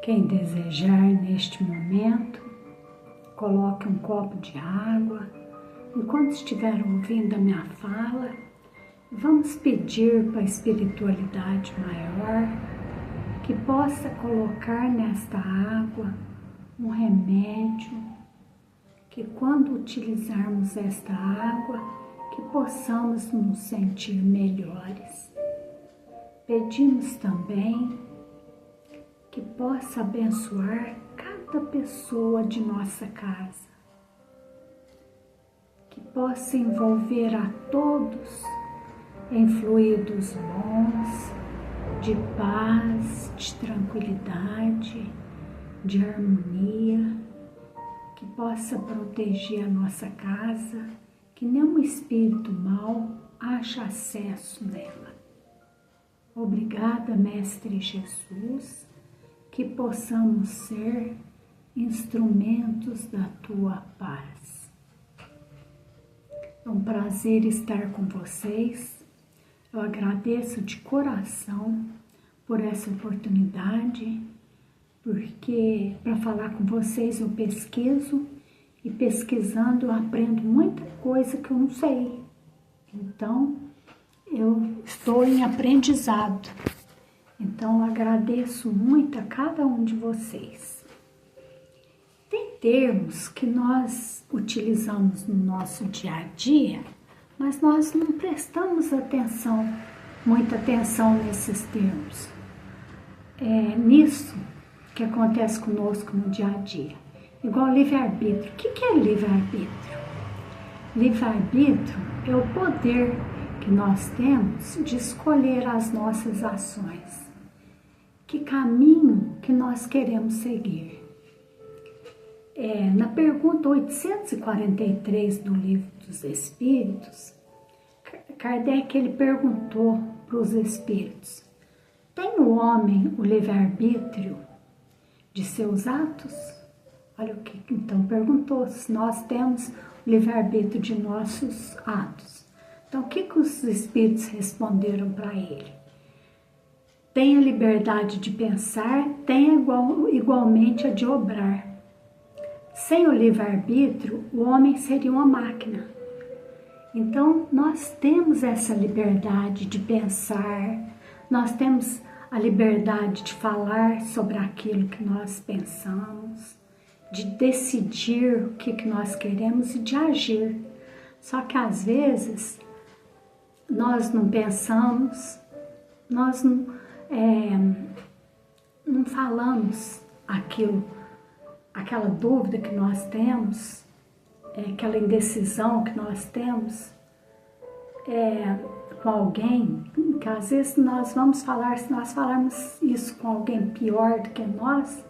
Quem desejar neste momento, coloque um copo de água. Enquanto estiver ouvindo a minha fala, vamos pedir para a espiritualidade maior que possa colocar nesta água um remédio, que quando utilizarmos esta água, que possamos nos sentir melhores. Pedimos também que possa abençoar cada pessoa de nossa casa, que possa envolver a todos em fluidos bons, de paz, de tranquilidade, de harmonia, que possa proteger a nossa casa, que nenhum espírito mau ache acesso nela. Obrigada, Mestre Jesus, que possamos ser instrumentos da Tua paz. É um prazer estar com vocês. Eu agradeço de coração por essa oportunidade, porque para falar com vocês eu pesquiso e pesquisando eu aprendo muita coisa que eu não sei. Então, eu estou em aprendizado. Então, eu agradeço muito a cada um de vocês. Tem termos que nós utilizamos no nosso dia a dia, mas nós não prestamos muita atenção nesses termos. É nisso que acontece conosco no dia a dia. Igual livre-arbítrio. O que é livre-arbítrio? Livre-arbítrio é o poder que nós temos de escolher as nossas ações. Que caminho que nós queremos seguir? Na pergunta 843 do Livro dos Espíritos, Kardec ele perguntou para os espíritos: tem o homem o livre-arbítrio de seus atos? Olha o que então perguntou, se nós temos o livre-arbítrio de nossos atos. Então, o que os espíritos responderam para ele? Tem a liberdade de pensar, tem igualmente a de obrar. Sem o livre-arbítrio, o homem seria uma máquina. Então, nós temos essa liberdade de pensar, nós temos a liberdade de falar sobre aquilo que nós pensamos, de decidir o que nós queremos e de agir. Só que às vezes nós não pensamos, nós não falamos aquela dúvida que nós temos, aquela indecisão que nós temos com alguém, que às vezes nós vamos falar, se nós falarmos isso com alguém pior do que nós,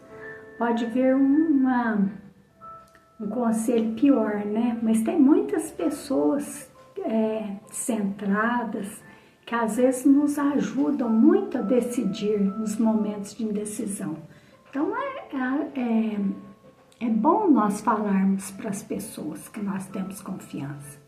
pode vir um conselho pior, né? Mas tem muitas pessoas centradas que às vezes nos ajudam muito a decidir nos momentos de indecisão. Então é bom nós falarmos para as pessoas que nós temos confiança,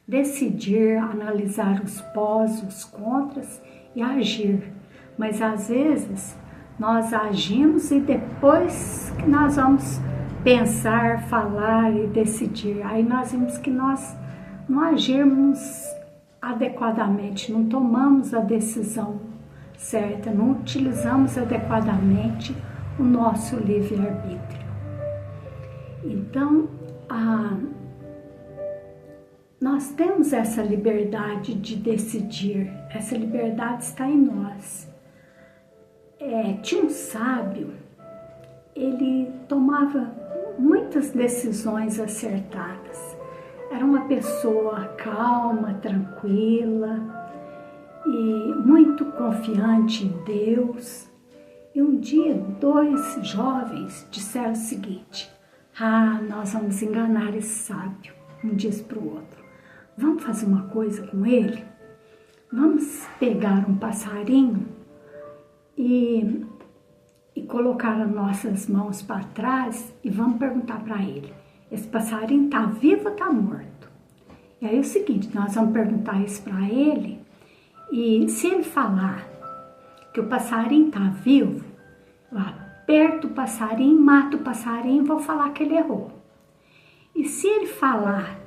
decidir, analisar os pós, os contras e agir. Mas às vezes nós agimos e depois que nós vamos pensar, falar e decidir, aí nós vimos que nós não agirmos adequadamente, não tomamos a decisão certa, não utilizamos adequadamente o nosso livre-arbítrio. Então, nós temos essa liberdade de decidir, essa liberdade está em nós. Tinha um sábio, ele tomava muitas decisões acertadas. Era uma pessoa calma, tranquila e muito confiante em Deus. E um dia, dois jovens disseram o seguinte: nós vamos enganar esse sábio. Um disse para o outro: vamos fazer uma coisa com ele? Vamos pegar um passarinho e colocar as nossas mãos para trás e vamos perguntar para ele: esse passarinho está vivo ou está morto? E aí é o seguinte, nós vamos perguntar isso para ele, e se ele falar que o passarinho está vivo, aperto o passarinho, mato o passarinho e vou falar que ele errou. E se ele falar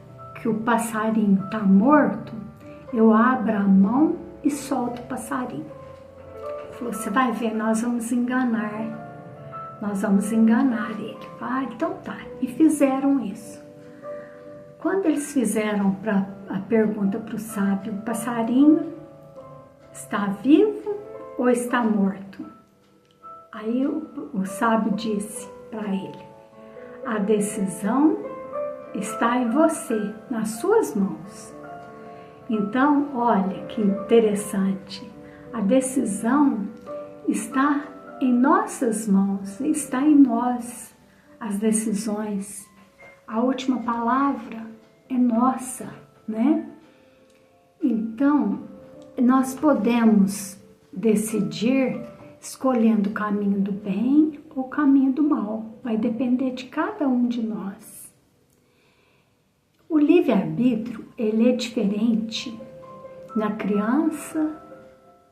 que o passarinho está morto, eu abro a mão e solto o passarinho. Ele falou, você vai ver, nós vamos enganar ele. Ah, então tá. E fizeram isso. Quando eles fizeram a pergunta para o sábio, o passarinho está vivo ou está morto? Aí o sábio disse para ele, a decisão está em você, nas suas mãos. Então, olha que interessante, a decisão está em nossas mãos, está em nós as decisões. A última palavra é nossa, né? Então, nós podemos decidir escolhendo o caminho do bem ou o caminho do mal. Vai depender de cada um de nós. O livre-arbítrio, ele é diferente na criança,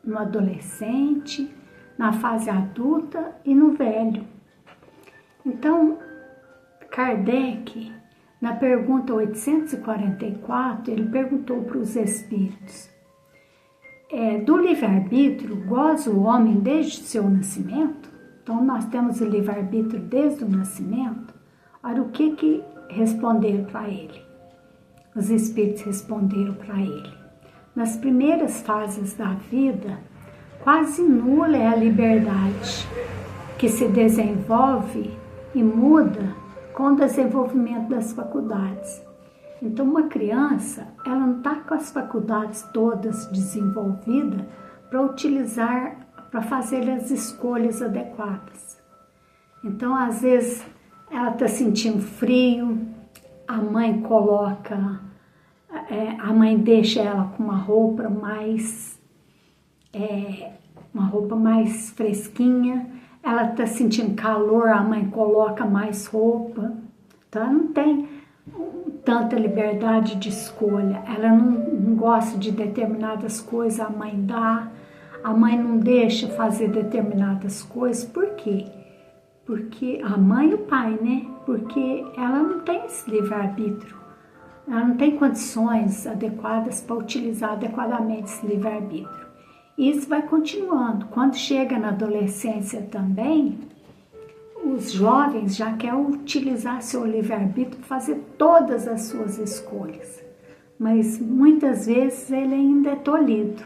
no adolescente, na fase adulta e no velho. Então, Kardec, na pergunta 844, ele perguntou para os espíritos, do livre-arbítrio goza o homem desde seu nascimento? Então, nós temos o livre-arbítrio desde o nascimento. Olha o que responderam para ele. Os espíritos responderam para ele. Nas primeiras fases da vida, quase nula é a liberdade, que se desenvolve e muda com o desenvolvimento das faculdades. Então, uma criança, ela não está com as faculdades todas desenvolvidas para utilizar, para fazer as escolhas adequadas. Então, às vezes, ela está sentindo frio, a mãe deixa ela com uma roupa mais fresquinha, ela está sentindo calor, a mãe coloca mais roupa, então ela não tem tanta liberdade de escolha, ela não gosta de determinadas coisas, a mãe dá, a mãe não deixa fazer determinadas coisas, por quê? Porque a mãe e o pai, né? Porque ela não tem esse livre-arbítrio, ela não tem condições adequadas para utilizar adequadamente esse livre-arbítrio. E isso vai continuando. Quando chega na adolescência também, os jovens já querem utilizar seu livre-arbítrio para fazer todas as suas escolhas. Mas muitas vezes ele ainda é tolhido.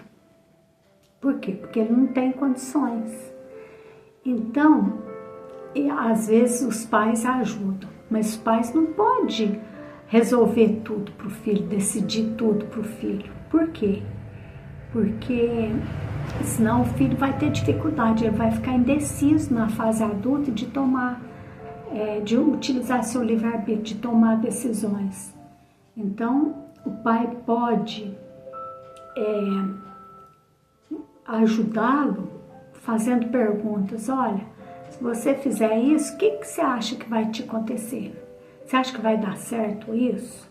Por quê? Porque ele não tem condições. Então, às vezes os pais ajudam, mas os pais não podem resolver tudo para o filho, decidir tudo para o filho. Por quê? Porque senão o filho vai ter dificuldade, ele vai ficar indeciso na fase adulta de de utilizar seu livre-arbítrio, de tomar decisões. Então, o pai pode ajudá-lo fazendo perguntas, olha, se você fizer isso, o que você acha que vai te acontecer? Você acha que vai dar certo isso?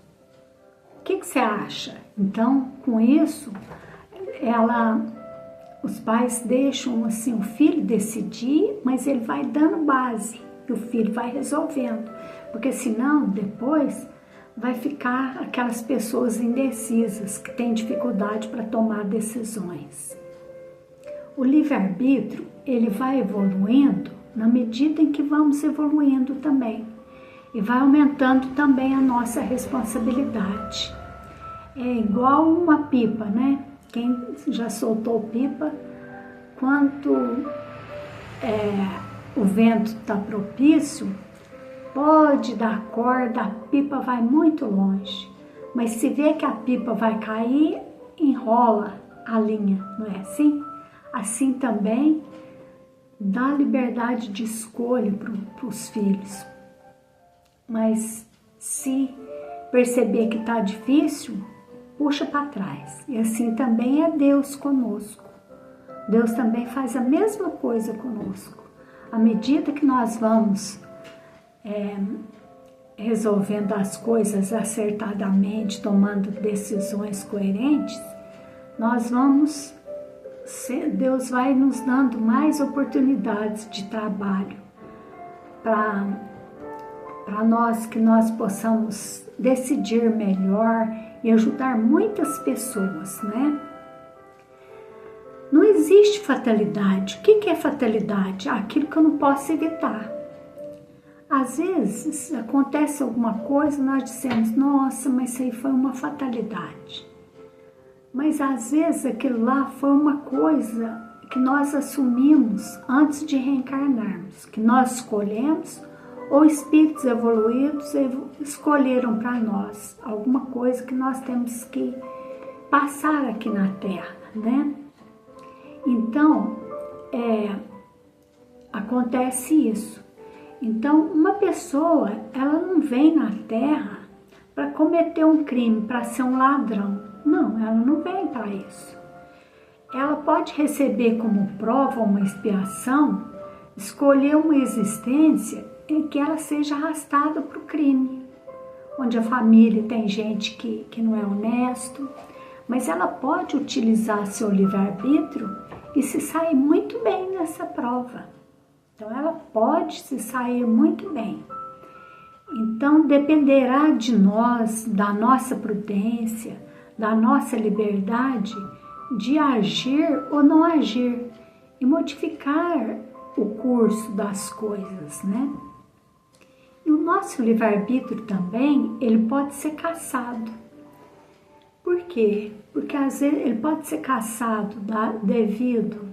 O que você acha? Então, com isso, os pais deixam assim, o filho decidir, mas ele vai dando base e o filho vai resolvendo, porque senão depois vai ficar aquelas pessoas indecisas que têm dificuldade para tomar decisões. O livre-arbítrio, ele vai evoluindo na medida em que vamos evoluindo também e vai aumentando também a nossa responsabilidade. É igual uma pipa, né? Quem já soltou pipa, quando o vento está propício, pode dar corda, a pipa vai muito longe. Mas se vê que a pipa vai cair, enrola a linha, não é assim? Assim também dá liberdade de escolha para os filhos. Mas se perceber que está difícil, puxa para trás. E assim também é Deus conosco. Deus também faz a mesma coisa conosco. À medida que nós vamos resolvendo as coisas acertadamente, tomando decisões coerentes, Deus vai nos dando mais oportunidades de trabalho para nós, que nós possamos decidir melhor e ajudar muitas pessoas, né? Não existe fatalidade. O que é fatalidade? Aquilo que eu não posso evitar. Às vezes acontece alguma coisa, nós dizemos, nossa, mas isso aí foi uma fatalidade. Mas às vezes aquilo lá foi uma coisa que nós assumimos antes de reencarnarmos, que nós escolhemos, ou espíritos evoluídos escolheram para nós alguma coisa que nós temos que passar aqui na Terra, né? Então, acontece isso. Então, uma pessoa, ela não vem na Terra para cometer um crime, para ser um ladrão. Não, ela não vem para isso. Ela pode receber como prova uma expiação, escolher uma existência em que ela seja arrastada para o crime, onde a família tem gente que não é honesto, mas ela pode utilizar seu livre-arbítrio e se sair muito bem nessa prova. Então ela pode se sair muito bem. Então dependerá de nós, da nossa prudência, da nossa liberdade de agir ou não agir e modificar o curso das coisas, né? E o nosso livre-arbítrio também, ele pode ser cassado. Por quê? Porque às vezes ele pode ser cassado devido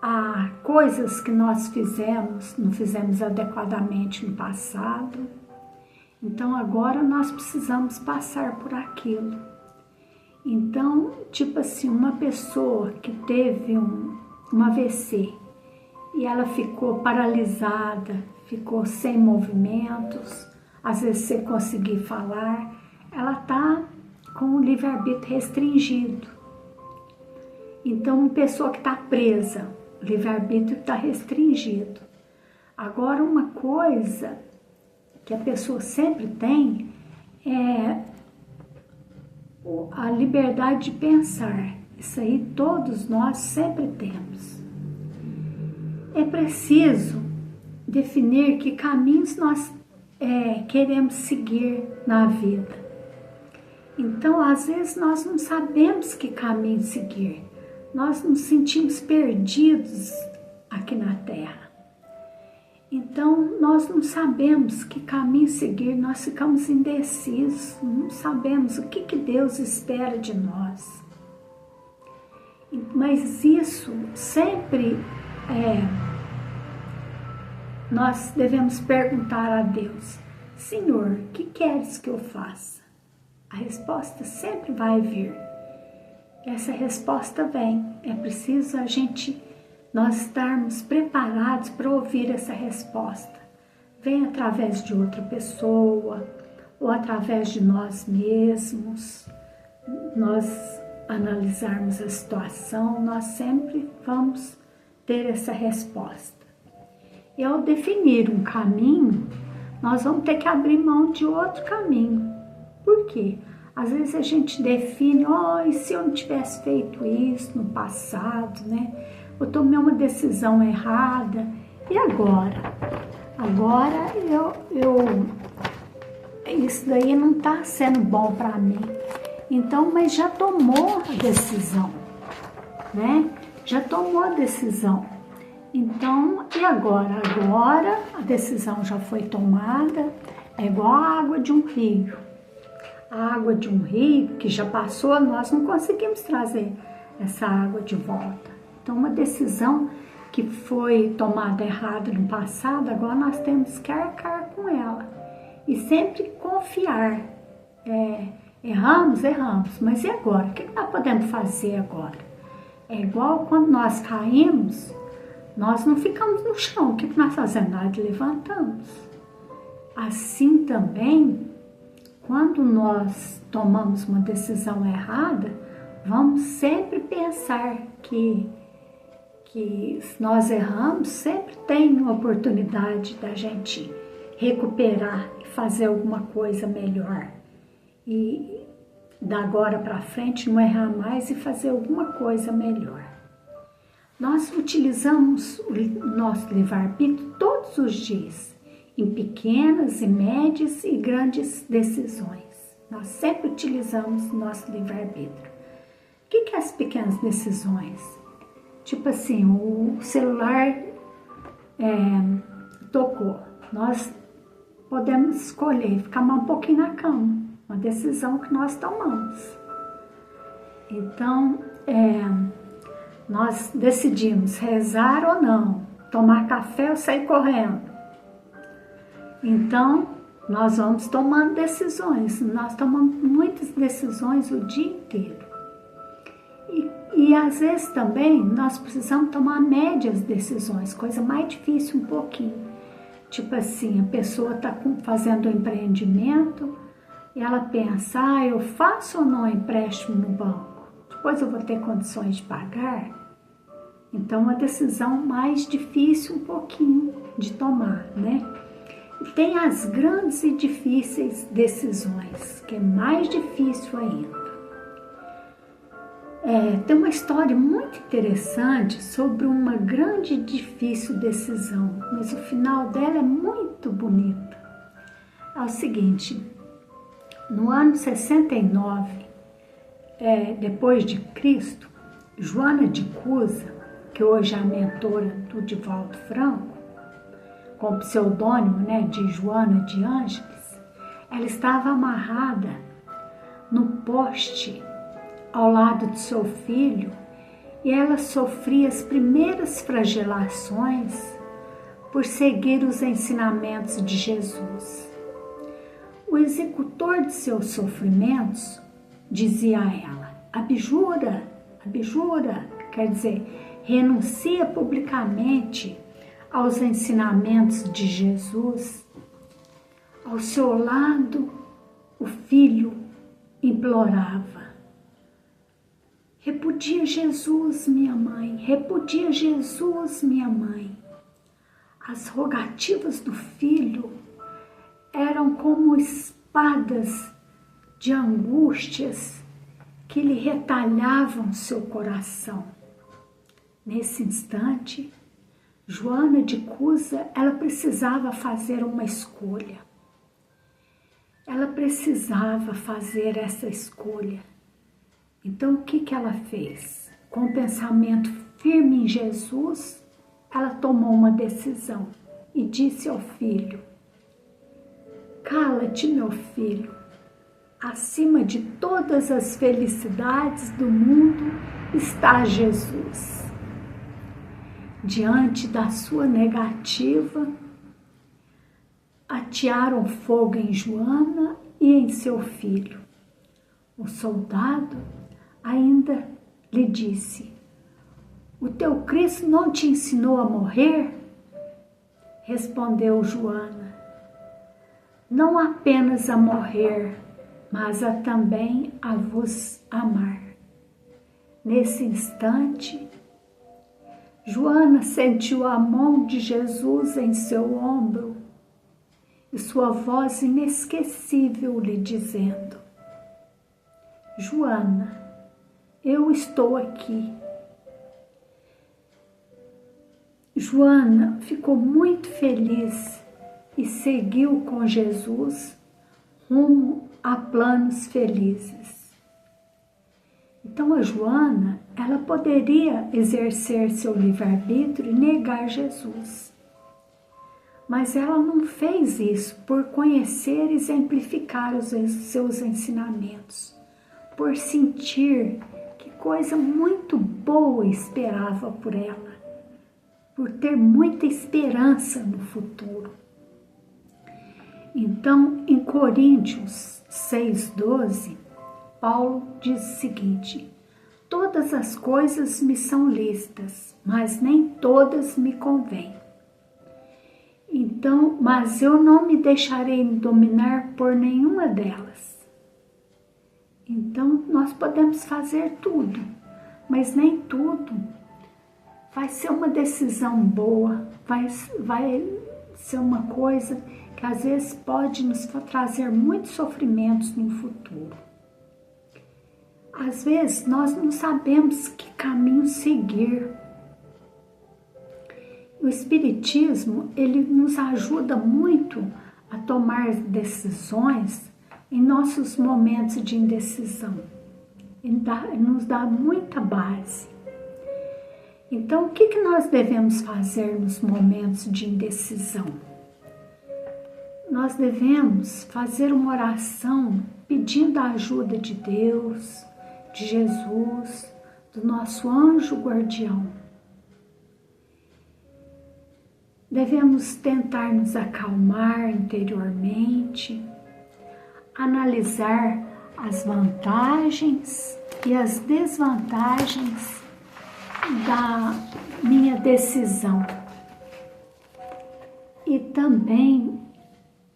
a coisas que nós não fizemos adequadamente no passado. Então agora nós precisamos passar por aquilo. Então, tipo assim, uma pessoa que teve um AVC e ela ficou paralisada, ficou sem movimentos, às vezes sem conseguir falar, ela está com o livre-arbítrio restringido. Então, uma pessoa que está presa, o livre-arbítrio está restringido. Agora, uma coisa que a pessoa sempre tem é a liberdade de pensar. Isso aí todos nós sempre temos. É preciso definir que caminhos nós queremos seguir na vida. Então, às vezes, nós não sabemos que caminho seguir. Nós nos sentimos perdidos aqui na Terra. Então, nós não sabemos que caminho seguir, nós ficamos indecisos, não sabemos o que Deus espera de nós. Mas isso sempre nós devemos perguntar a Deus: Senhor, o que queres que eu faça? A resposta sempre vai vir. Essa resposta vem. É preciso nós estarmos preparados para ouvir essa resposta. Vem através de outra pessoa ou através de nós mesmos. Nós analisarmos a situação, nós sempre vamos ter essa resposta. E ao definir um caminho, nós vamos ter que abrir mão de outro caminho. Por quê? Às vezes a gente define, e se eu não tivesse feito isso no passado, né? Eu tomei uma decisão errada, e agora? Agora isso daí não está sendo bom para mim. Então, mas já tomou a decisão, né? Já tomou a decisão. Então, e agora? Agora a decisão já foi tomada, é igual a água de um rio. A água de um rio que já passou, nós não conseguimos trazer essa água de volta. Então, uma decisão que foi tomada errada no passado, agora nós temos que arcar com ela. E sempre confiar. Erramos, mas e agora? O que nós podemos fazer agora? É igual quando nós caímos, nós não ficamos no chão. O que nós fazemos? Nós levantamos. Assim também, quando nós tomamos uma decisão errada, vamos sempre pensar que se nós erramos, sempre tem uma oportunidade da gente recuperar e fazer alguma coisa melhor. E da agora para frente não errar mais e fazer alguma coisa melhor. Nós utilizamos o nosso livre-arbítrio todos os dias, em pequenas e médias e grandes decisões. Nós sempre utilizamos o nosso livre-arbítrio. O que é as pequenas decisões? Tipo assim, o celular tocou. Nós podemos escolher ficar mais um pouquinho na cama. Uma decisão que nós tomamos. Então, nós decidimos rezar ou não, tomar café ou sair correndo. Então, nós vamos tomando decisões. Nós tomamos muitas decisões o dia inteiro. E às vezes também nós precisamos tomar médias decisões, coisa mais difícil um pouquinho. Tipo assim, a pessoa está fazendo um empreendimento e ela pensa, eu faço ou não empréstimo no banco? Depois eu vou ter condições de pagar? Então, uma decisão mais difícil um pouquinho de tomar, né? E tem as grandes e difíceis decisões, que é mais difícil ainda. Tem uma história muito interessante sobre uma grande e difícil decisão, mas o final dela é muito bonito. É o seguinte, no ano 69, depois de Cristo, Joana de Cusa, que hoje é a mentora do Divaldo Franco, com o pseudônimo, de Joana de Ângeles, ela estava amarrada no poste ao lado de seu filho e ela sofria as primeiras flagelações por seguir os ensinamentos de Jesus. O executor de seus sofrimentos dizia a ela, abjura, quer dizer, renuncia publicamente aos ensinamentos de Jesus. Ao seu lado, o filho implorava, repudia Jesus, minha mãe, repudia Jesus, minha mãe. As rogativas do filho eram como espadas de angústias que lhe retalhavam seu coração. Nesse instante, Joana de Cusa, ela precisava fazer uma escolha. Ela precisava fazer essa escolha. Então, o que ela fez? Com o pensamento firme em Jesus, ela tomou uma decisão e disse ao filho, cala-te, meu filho, acima de todas as felicidades do mundo está Jesus. Diante da sua negativa, atearam fogo em Joana e em seu filho. O soldado ainda lhe disse, o teu Cristo não te ensinou a morrer? Respondeu Joana, não apenas a morrer, mas também a vos amar. Nesse instante, Joana sentiu a mão de Jesus em seu ombro e sua voz inesquecível lhe dizendo, Joana, eu estou aqui. Joana ficou muito feliz e seguiu com Jesus rumo a planos felizes. Então a Joana, ela poderia exercer seu livre-arbítrio e negar Jesus. Mas ela não fez isso por conhecer e exemplificar os seus ensinamentos, por sentir que coisa muito boa esperava por ela, por ter muita esperança no futuro. Então, em Coríntios 6,12, Paulo diz o seguinte, todas as coisas me são lícitas, mas nem todas me convêm. Então, mas eu não me deixarei dominar por nenhuma delas. Então, nós podemos fazer tudo, mas nem tudo vai ser uma decisão boa, vai ser uma coisa que às vezes pode nos trazer muitos sofrimentos no futuro. Às vezes nós não sabemos que caminho seguir, O Espiritismo, ele nos ajuda muito a tomar decisões em nossos momentos de indecisão. Ele nos dá muita base. Então, o que nós devemos fazer nos momentos de indecisão? Nós devemos fazer uma oração pedindo a ajuda de Deus, de Jesus, do nosso anjo guardião. Devemos tentar nos acalmar interiormente, analisar as vantagens e as desvantagens da minha decisão. E também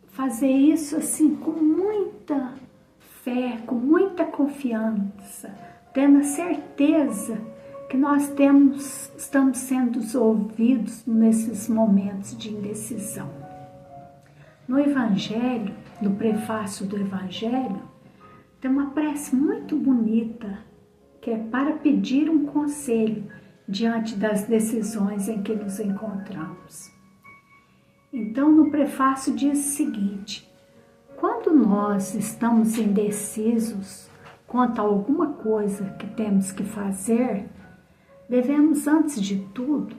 fazer isso assim com muita fé, com muita confiança, tendo a certeza que nós estamos sendo ouvidos nesses momentos de indecisão. No Evangelho, no prefácio do Evangelho, tem uma prece muito bonita, que é para pedir um conselho diante das decisões em que nos encontramos. Então, no prefácio diz o seguinte: quando nós estamos indecisos quanto a alguma coisa que temos que fazer, devemos, antes de tudo,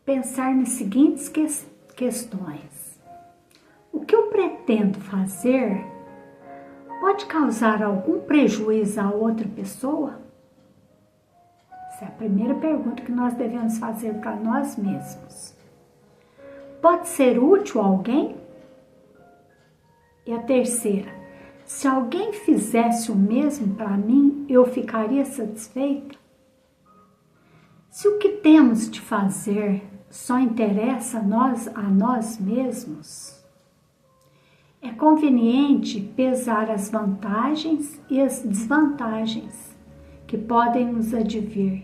pensar nas seguintes questões. O que eu pretendo fazer pode causar algum prejuízo a outra pessoa? Essa é a primeira pergunta que nós devemos fazer para nós mesmos. Pode ser útil a alguém? E a terceira, se alguém fizesse o mesmo para mim, eu ficaria satisfeita? Se o que temos de fazer só interessa a nós mesmos, é conveniente pesar as vantagens e as desvantagens que podem nos advir.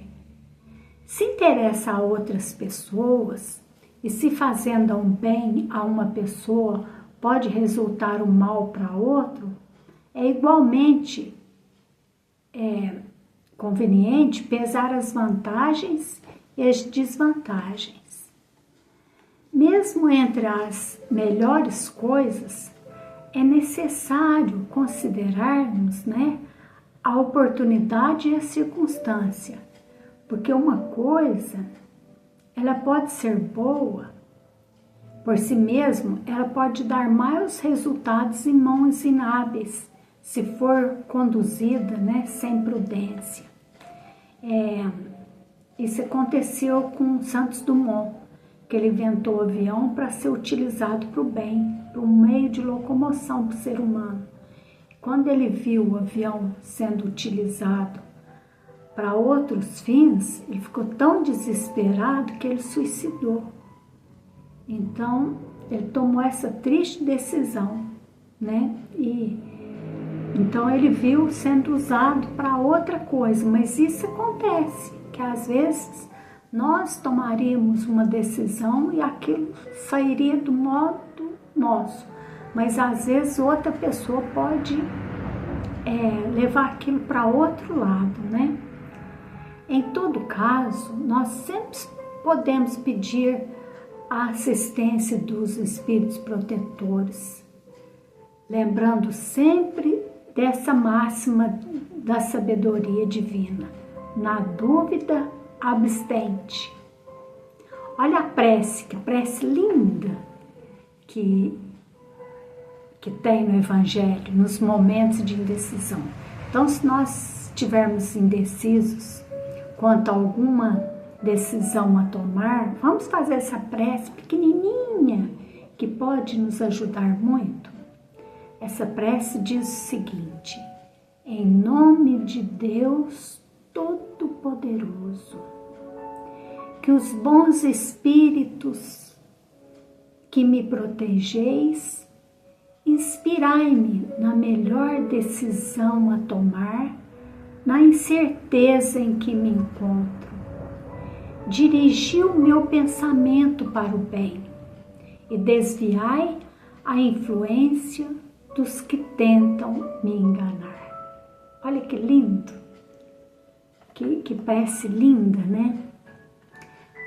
Se interessa a outras pessoas e se fazendo um bem a uma pessoa pode resultar um mal para outro, é igualmente conveniente pesar as vantagens e as desvantagens. Mesmo entre as melhores coisas, é necessário considerarmos, a oportunidade e a circunstância, porque uma coisa, ela pode ser boa, por si mesma, ela pode dar maus resultados em mãos inábeis, se for conduzida, sem prudência. Isso aconteceu com Santos Dumont, que ele inventou o avião para ser utilizado para o bem, para um meio de locomoção para o ser humano. Quando ele viu o avião sendo utilizado para outros fins, ele ficou tão desesperado que ele suicidou. Então, ele tomou essa triste decisão, Então, ele viu sendo usado para outra coisa, mas isso acontece, que às vezes nós tomaríamos uma decisão e aquilo sairia do modo nosso, mas às vezes outra pessoa pode levar aquilo para outro lado, Em todo caso, nós sempre podemos pedir a assistência dos espíritos protetores, lembrando sempre dessa máxima da sabedoria divina: na dúvida, abstente. Olha a prece, que prece linda que tem no Evangelho, nos momentos de indecisão. Então, se nós estivermos indecisos quanto a alguma decisão a tomar, vamos fazer essa prece pequenininha que pode nos ajudar muito. Essa prece diz o seguinte: em nome de Deus Todo-Poderoso, que os bons espíritos que me protegeis, inspirai-me na melhor decisão a tomar, na incerteza em que me encontro. Dirigi o meu pensamento para o bem e desviai a influência dos que tentam me enganar. Olha que lindo, que prece linda,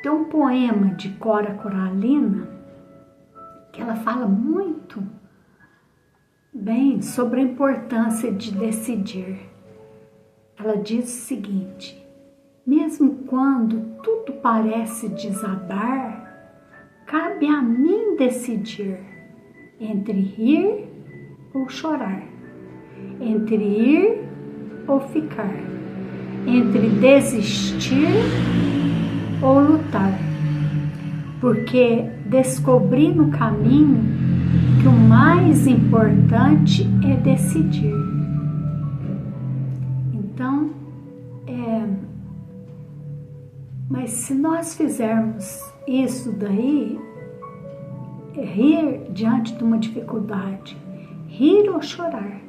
Tem um poema de Cora Coralina que ela fala muito bem sobre a importância de decidir. Ela diz o seguinte: mesmo quando tudo parece desabar, cabe a mim decidir entre rir ou chorar, entre ir ou ficar, entre desistir ou lutar, porque descobri no caminho que o mais importante é decidir. Então, mas se nós fizermos isso daí, rir diante de uma dificuldade, rir ou chorar.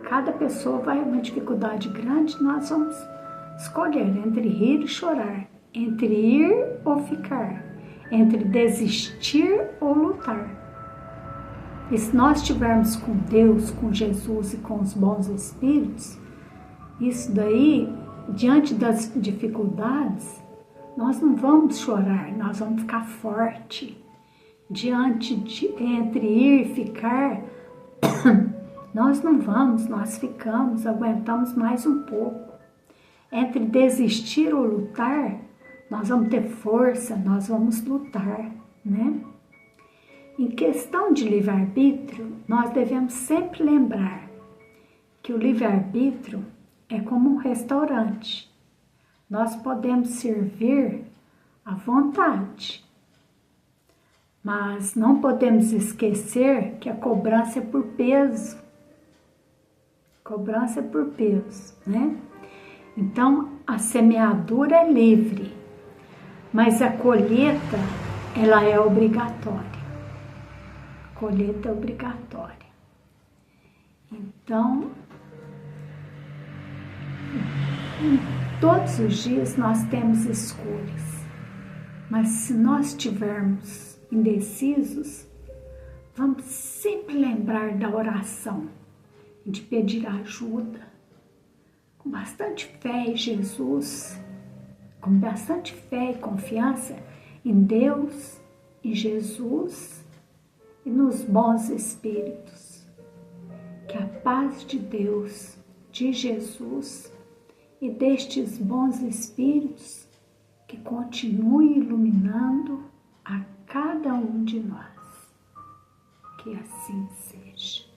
Cada pessoa vai a uma dificuldade grande, nós vamos escolher entre rir e chorar, entre ir ou ficar, entre desistir ou lutar. E se nós estivermos com Deus, com Jesus e com os bons espíritos, isso daí, diante das dificuldades, nós não vamos chorar, nós vamos ficar forte. Entre ir e ficar, nós não vamos, nós ficamos, aguentamos mais um pouco. Entre desistir ou lutar, nós vamos ter força, nós vamos lutar, né? Em questão de livre-arbítrio, nós devemos sempre lembrar que o livre-arbítrio é como um restaurante. Nós podemos servir à vontade, mas não podemos esquecer que a cobrança é por peso. Cobrança é por peso, né? Então, a semeadura é livre, mas a colheita, ela é obrigatória. A colheita é obrigatória. Então, todos os dias nós temos escolhas, mas se nós estivermos indecisos, vamos sempre lembrar da oração, de pedir ajuda, com bastante fé em Jesus, com bastante fé e confiança em Deus, em Jesus e nos bons espíritos. Que a paz de Deus, de Jesus e destes bons espíritos que continue iluminando a cada um de nós. Que assim seja.